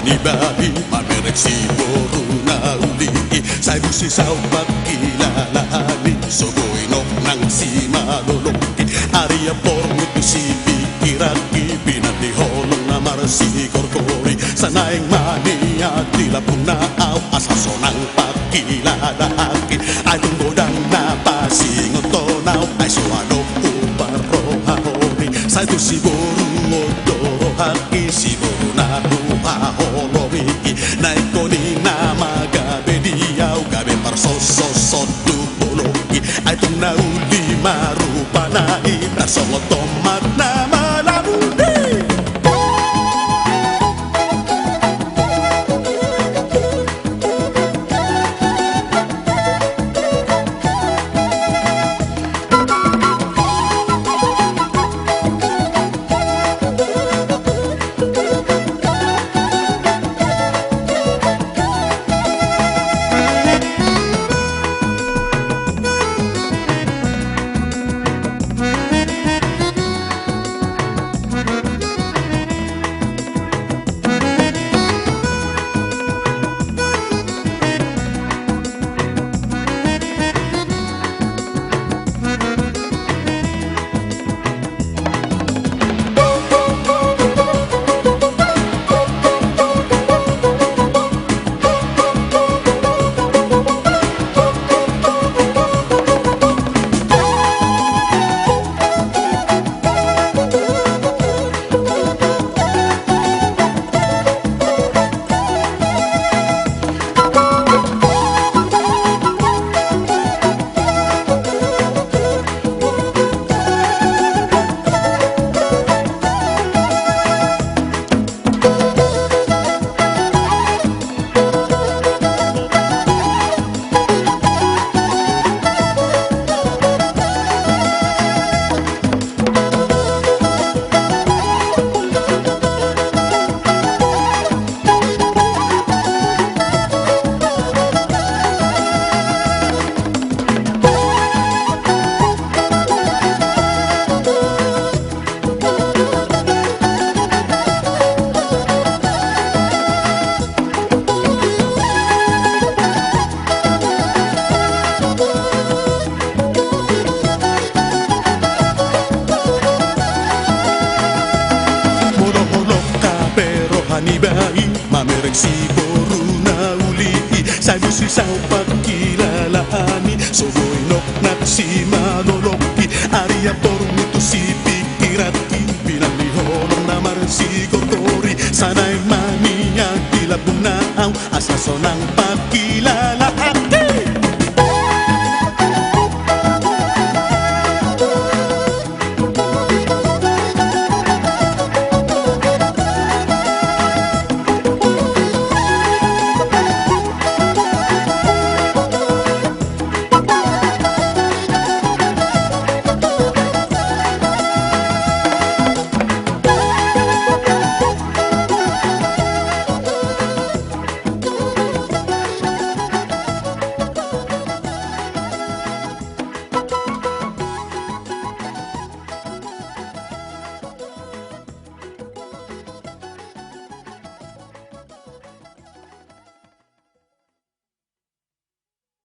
hanibahi mamerek siguro na uli sa busisaw pagkilalani sugoy nok nang si maluluki Arya pormo tu si pikiraki pinatihonong na marasi korkori sanaing mania tila punaaw asasonang pagkilalaki ay tunggodang napasingotonaw ay suwano uparohahori sa ito siguro haki siguro na huhaholomi na ikoni na magabe diyaw gabe parsososot tupulogi ay itong nauli marupa na itasongotomat na malabundi hanibahi mamerek siguro na uli sa busisaw pagkilalani sugoy nok nak si maloloki Arya pormo tu si pikirati pinalihonong na marasi korkori sanay mania tila bunaaw asasonang